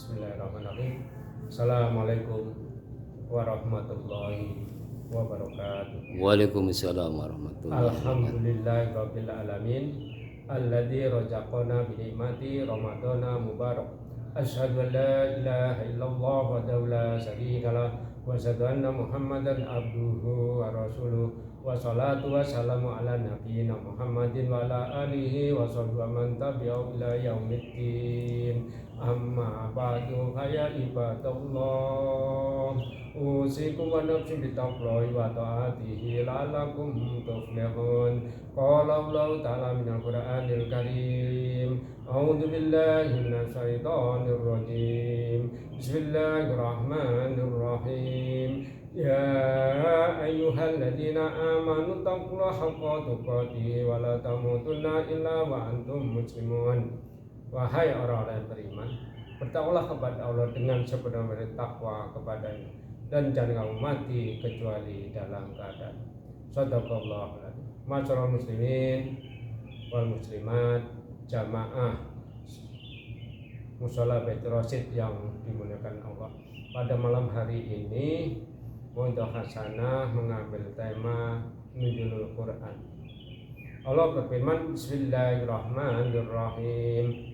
Bismillahirrahmanirrahim. Assalamualaikum warahmatullahi wabarakatuh. Waalaikumsalam warahmatullahi wabarakatuh. Alhamdulillahirabbil alamin alladzi razaqana bi nikmati ramadhana mubarak. Asyhadu an la ilaha illallah wahdahu la syarika lah wa asyhadu anna Muhammadan abduhu wa rasuluh wa salatu wassalamu ala nabiyyina Muhammadin wa ala alihi wa sahbihi wa man tabi'ahu ila yaumiddin. Amma ba'du ya ibadallah, usikum wa nafsi bitaqwallahi wa ta'atihi la'allakum tuflihun. Qala Allah ta'ala minal Qur'anil Karim, a'udzu billahi minasy syaithanir rajim. Bismillahirrahmanirrahim. Ya ayyuhalladzina amanu taqullaha haqqa tuqatih wa la tamutunna illa wa antum muslimun. Wahai orang-orang yang beriman, bertakwalah kepada Allah dengan sebenar-benar takwa kepadanya, dan jangan kamu mati kecuali dalam keadaan shadaqallahu aladzim. Masyaallah muslimin wal muslimat, jamaah mushola Baitur Rasyid yang dimuliakan Allah. Pada malam hari ini Mondok Hasanah mengambil tema Nuzulul Quran. Allah berfirman, Bismillahirrahmanirrahim.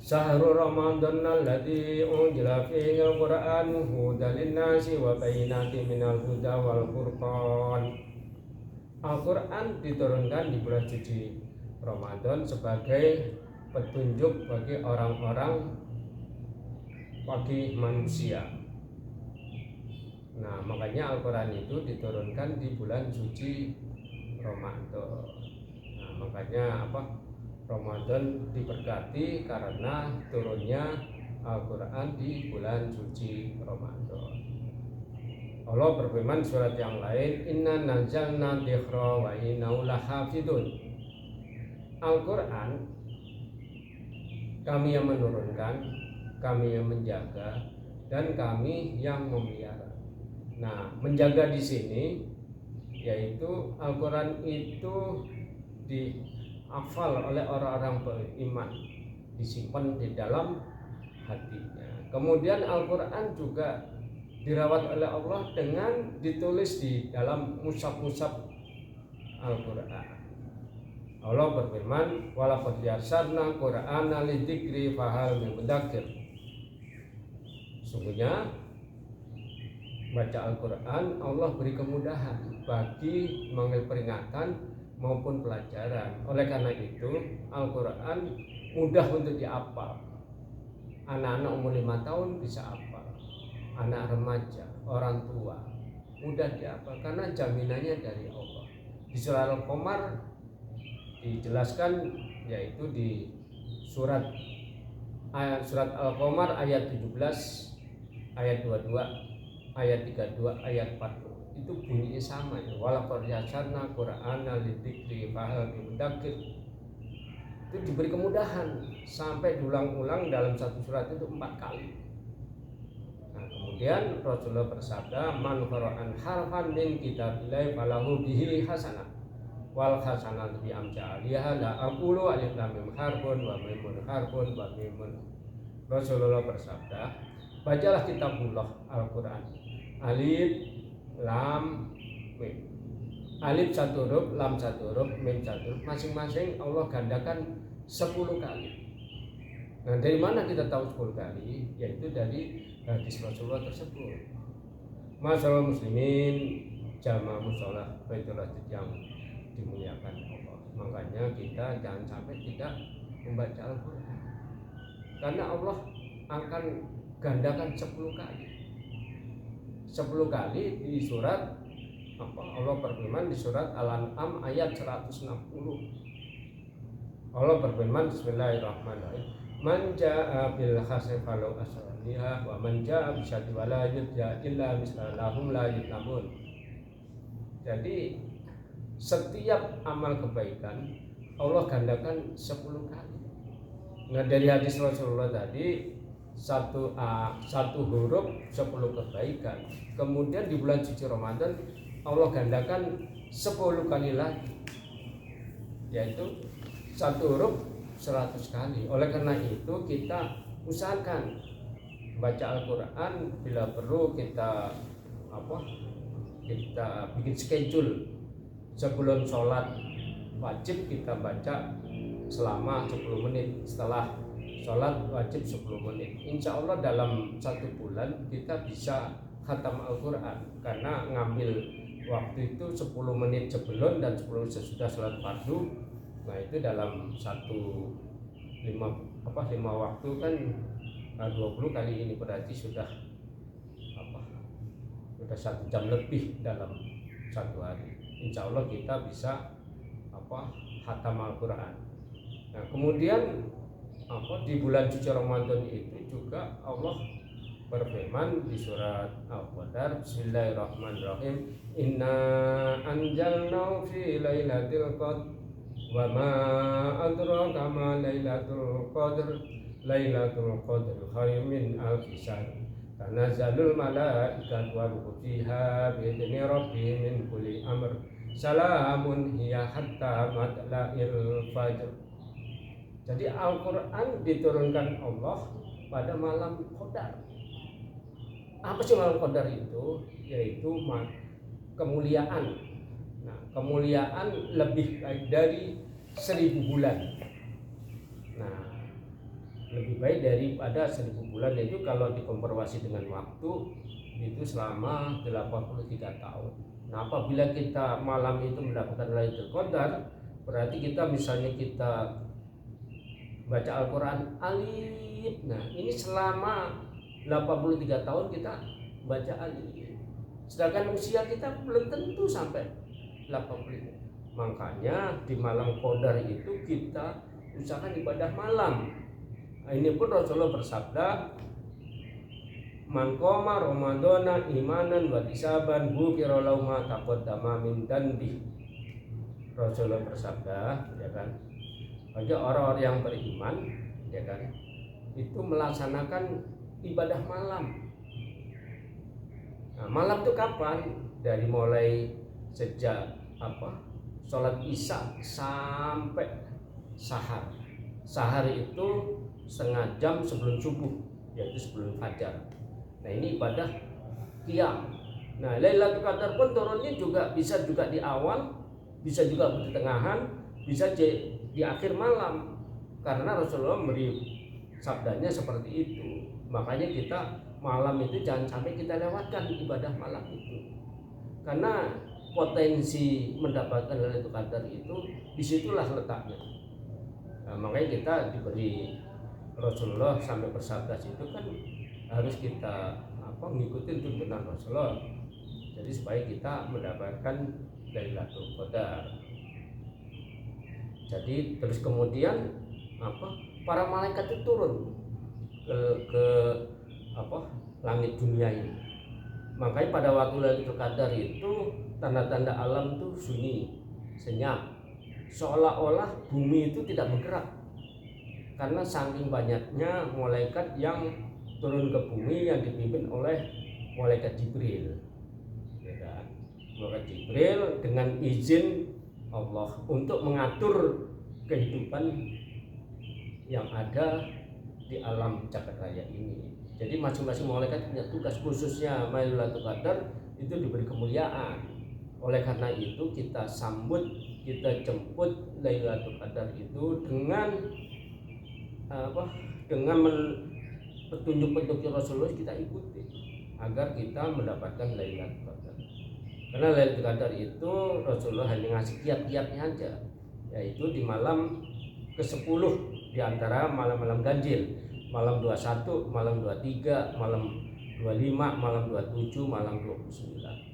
Syahrul Ramadan alladzi unzila fihi al-Qur'an hudan lin-nasi wa bayyinatin minal huda wal furqan. Al-Qur'an diturunkan di bulan suci Ramadan sebagai petunjuk bagi orang-orang, bagi manusia. Nah, makanya Al-Qur'an itu diturunkan di bulan suci Ramadan. Nah, makanya Ramadan diberkati karena turunnya Al-Quran di bulan suci Ramadan. Allah berfirman surat yang lain, Inna nazzalna dzikra wa inna lahafidun. Al-Quran kami yang menurunkan, kami yang menjaga, dan kami yang memelihara. Nah, menjaga di sini yaitu Al-Quran itu dihafal oleh orang-orang beriman, disimpan di dalam hatinya. Kemudian Al-Quran juga dirawat oleh Allah dengan ditulis di dalam mushaf-mushaf Al-Quran. Allah berfirman, walaqad yassarna Qur'ana lidzikri fahal min mudzakir. Sungguhnya baca Al-Quran Allah beri kemudahan bagi mengambil peringatan maupun pelajaran. Oleh karena itu Al-Quran mudah untuk dihafal. Anak-anak umur 5 tahun bisa hafal, anak remaja, orang tua mudah dihafal karena jaminannya dari Allah. Di surah Al-Qamar dijelaskan, yaitu di surat Al-Qamar ayat 17, ayat 22, ayat 32, ayat 40. Itu bunyinya sama ya. Walaqad yassarna Qur'ana lidzikri fahal min mudzakir. Itu diberi kemudahan sampai diulang-ulang dalam satu surat itu 4 kali. Nah, kemudian Rasulullah bersabda, man qara'an harfan min kitabillahi falahu bihi hasanah wal hasanatu bi amsalihha la aqulu alif lam mim harfun wa mimun harfun wa mimun. Rasulullah bersabda, bacalah kitabullah Al-Quran, alif lam mim, alif satu huruf, lam satu huruf, mim satu huruf, masing-masing Allah gandakan 10 kali. Nah, dari mana kita tahu 10 kali? Yaitu dari hadis Rasulullah tersebut. Masyaallah muslimin, jamaah mushola Baitur Rasyid yang dimuliakan Allah. Makanya kita jangan sampai tidak membaca Al-Quran, karena Allah akan gandakan 10 kali. 10 kali di surat Allah berfirman di surat Al-An'am ayat 160. Allah berfirman, Bismillahirrahmanirrahim. Man jaa'a bil hasanati falahu asraliha wa man jaa'a bis sayyi'ati fala yujza illa mislahum la yuzlamun. Jadi setiap amal kebaikan Allah gandakan 10 kali. Nah, dari hadis Rasulullah tadi, satu huruf 10 kebaikan. Kemudian di bulan suci Ramadan Allah gandakan 10 kali lagi, yaitu satu huruf 100 kali. Oleh karena itu kita usahakan baca Al-Quran. Bila perlu kita bikin schedule sebelum sholat wajib kita baca selama 10 menit, setelah sholat wajib 10 menit. Insya Allah dalam 1 bulan kita bisa khatam Al-Quran, karena ngambil waktu itu 10 menit sebelum dan 10 sesudah sholat fardu. Nah itu dalam 5 waktu kan 20 kali ini berarti sudah 1 jam lebih dalam 1 hari. Insya Allah kita bisa khatam Al-Quran. Nah kemudian di bulan suci Ramadan itu juga Allah berfirman di surat Al-Qadar, Bismillahirrahmanirrahim, Inna anjalnahu fi lailatul qadr wa ma adraka ma lailatul qadr lailatul qadr khairun min alfi syahr tanazzalul malaikatu wa ruhu fiha bi idzni rabbihim min kulli amr salamun hiya hatta matla'il fajr. Jadi Al-Quran diturunkan Allah pada malam Qadar. Apa sih malam Qadar itu? Yaitu kemuliaan. Nah, kemuliaan lebih baik dari 1000 bulan. Nah, lebih baik daripada 1000 bulan, itu kalau dikomparasi dengan waktu itu selama 83 tahun. Nah, apabila kita malam itu mendapatkan Lailatul Qadar, berarti kita baca Al-Quran alif. Nah ini selama 83 tahun kita baca alif, sedangkan usia kita belum tentu sampai 85. Makanya di malam Qadar itu kita usahakan ibadah malam. Nah, ini pun Rasulullah bersabda, Man qoma Ramadana imanan wa ihtisaban ghufira lahu ma taqaddama min dhanbi. Rasulullah bersabda, ya kan, bagi orang-orang yang beriman, ya kan, itu melaksanakan ibadah malam. Nah, malam itu kapan? Dari mulai sejak sholat isya sampai sahar. Sahar itu setengah jam sebelum subuh, yaitu sebelum fajar. Nah ini ibadah qiyam. Nah Lailatul Qadar pun turunnya juga bisa juga di awal, bisa juga di pertengahan, bisa di akhir malam, karena Rasulullah memberi sabdanya seperti itu. Makanya kita malam itu jangan sampai kita lewatkan ibadah malam itu, karena potensi mendapatkan Lailatul Qadar itu disitulah letaknya. Nah, makanya kita diberi Rasulullah sampai bersabda itu kan harus kita mengikuti tuntunan Rasulullah, jadi supaya kita mendapatkan Lailatul Qadar. Jadi terus kemudian para malaikat itu turun ke langit dunia ini. Makanya pada waktu Lailatul Qadar itu tanda-tanda alam itu sunyi, senyap, seolah-olah bumi itu tidak bergerak, karena saking banyaknya malaikat yang turun ke bumi yang dipimpin oleh malaikat Jibril, ya kan? Malaikat Jibril dengan izin Allah untuk mengatur kehidupan yang ada di alam jagat raya ini. Jadi masing-masing malaikat punya tugas, khususnya Lailatul Qadar itu diberi kemuliaan. Oleh karena itu kita sambut, kita jemput Lailatul Qadar itu dengan petunjuk-petunjuk Rasulullah kita ikuti agar kita mendapatkan Lailatul Qadar. Karena Lailatul Qadar itu Rasulullah hanya ngasih kiat-kiatnya aja, yaitu di malam ke-10 di antara malam-malam ganjil, malam 21, malam 23, malam 25, malam 27, malam 29.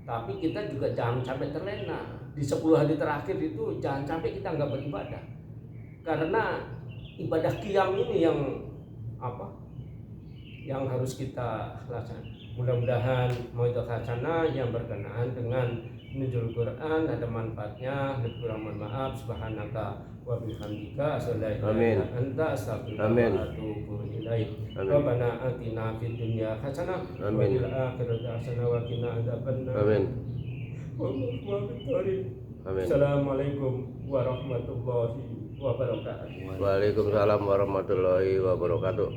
Tapi kita juga jangan sampai terlena. Di 10 hari terakhir itu jangan sampai kita nggak beribadah, karena ibadah qiyam ini yang harus kita laksanakan. Mudah-mudahan mauidhah hasanah yang berkenaan dengan nuzul Quran ada manfaatnya. Kurang mohon maaf. Subhanaka wa bihamdika asyhadu an la ilaha illa anta astaghfiruka wa atubu ilaik. Rabbana atina fid dunya hasanah wa fil akhirati hasanah wa qina adzabannar. Amin. Assalamualaikum warahmatullahi wabarakatuh. Waalaikumsalam warahmatullahi wabarakatuh.